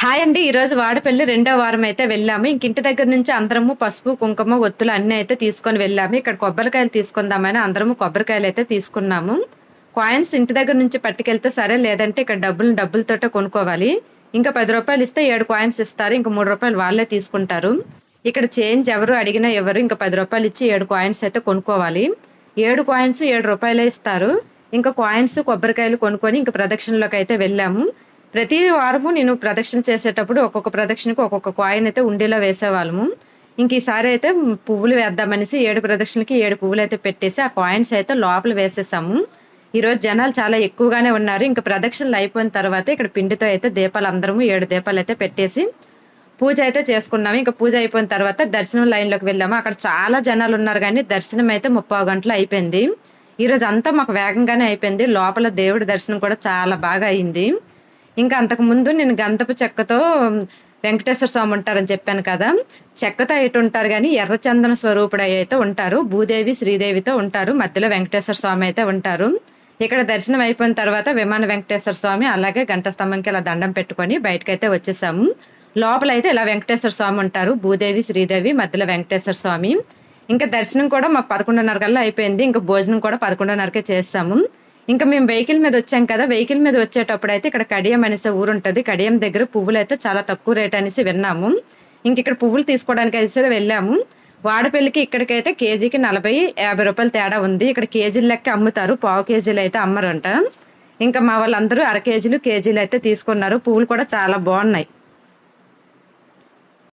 Hi అండి. ఈరోజు వాడపల్లి రెండో వారం అయితే వెళ్ళాము. ఇంటి దగ్గర నుంచి అందరము పసుపు, కుంకుమ, ఒత్తులు అన్నీ అయితే తీసుకొని వెళ్ళాము. ఇక్కడ కొబ్బరికాయలు తీసుకుందామని అందరము కొబ్బరికాయలు అయితే తీసుకున్నాము. కాయిన్స్ ఇంటి దగ్గర నుంచి పట్టుకెళ్తే సరే, లేదంటే ఇక్కడ డబ్బులతోటే కొనుక్కోవాలి. ఇంకా రూ. 10 ఇస్తే 7 కాయిన్స్ ఇస్తారు. ఇంకా రూ. 3 వాళ్ళే తీసుకుంటారు. ఇక్కడ చేంజ్ ఎవరు అడిగినా ఎవరు, ఇంకా రూ. 10 ఇచ్చి 7 కాయిన్స్ అయితే కొనుక్కోవాలి. 7 కాయిన్స్ రూ. 7 ఇస్తారు. ఇంకా కాయిన్స్, కొబ్బరికాయలు కొనుక్కొని ఇంకా ప్రదక్షిణలోకి అయితే వెళ్ళాము. ప్రతి వారము నేను ప్రదక్షిణ చేసేటప్పుడు ఒక్కొక్క ప్రదక్షిణకు ఒక్కొక్క కాయిన్ అయితే ఉండీలో వేసేవాళ్ళము. ఇంక ఈసారి అయితే పువ్వులు వేద్దామనేసి 7 ప్రదక్షిణకి 7 పువ్వులు అయితే పెట్టేసి ఆ కాయిన్స్ అయితే లోపల వేసేసాము. ఈరోజు జనాలు చాలా ఎక్కువగానే ఉన్నారు. ఇంకా ప్రదక్షిణలు అయిపోయిన తర్వాత ఇక్కడ పిండితో అయితే దీపాలు అందరము 7 దీపాలు అయితే పెట్టేసి పూజ అయితే చేసుకున్నాము. ఇంకా పూజ అయిపోయిన తర్వాత దర్శనం లైన్లోకి వెళ్ళాము. అక్కడ చాలా జనాలు ఉన్నారు, కానీ దర్శనం అయితే 30 గంటలు అయిపోయింది. ఈరోజు అంతా మాకు వేగంగానే అయిపోయింది. లోపల దేవుడి దర్శనం కూడా చాలా బాగా అయింది. ఇంకా అంతకుముందు నేను గంధపు చెక్కతో వెంకటేశ్వర స్వామి ఉంటారని చెప్పాను కదా, చెక్కతో అయితే ఉంటారు, కానీ ఎర్రచందన స్వరూపుడు అయితే ఉంటారు. భూదేవి, శ్రీదేవితో ఉంటారు. మధ్యలో వెంకటేశ్వర స్వామి అయితే ఉంటారు. ఇక్కడ దర్శనం అయిపోయిన తర్వాత విమాన వెంకటేశ్వర స్వామి అలాగే గంట స్తంభంకి ఇలా దండం పెట్టుకొని బయటకైతే వచ్చేసాము. లోపల అయితే ఇలా వెంకటేశ్వర స్వామి ఉంటారు. భూదేవి, శ్రీదేవి, మధ్యలో వెంకటేశ్వర స్వామి. ఇంకా దర్శనం కూడా మాకు 11:30 కల్లా అయిపోయింది. ఇంకా భోజనం కూడా 11:30కే చేసాము. ఇంకా మేము వెహికల్ మీద వచ్చాం కదా, వెహికల్ మీద వచ్చేటప్పుడు అయితే ఇక్కడ కడియం అనేసి ఊరు ఉంటుంది. కడియం దగ్గర పువ్వులు అయితే చాలా తక్కువ రేట్ అనేసి విన్నాము. ఇంక ఇక్కడ పువ్వులు తీసుకోవడానికి అయితే వెళ్ళాము. వాడపల్లికి ఇక్కడికైతే కేజీకి 40-50 రూపాయలు తేడా ఉంది. ఇక్కడ కేజీల లెక్క అమ్ముతారు, పావు కేజీలు అయితే అమ్మరంట. ఇంకా మా వాళ్ళందరూ అర కేజీలు, కేజీలు అయితే తీసుకున్నారు. పువ్వులు కూడా చాలా బాగున్నాయి.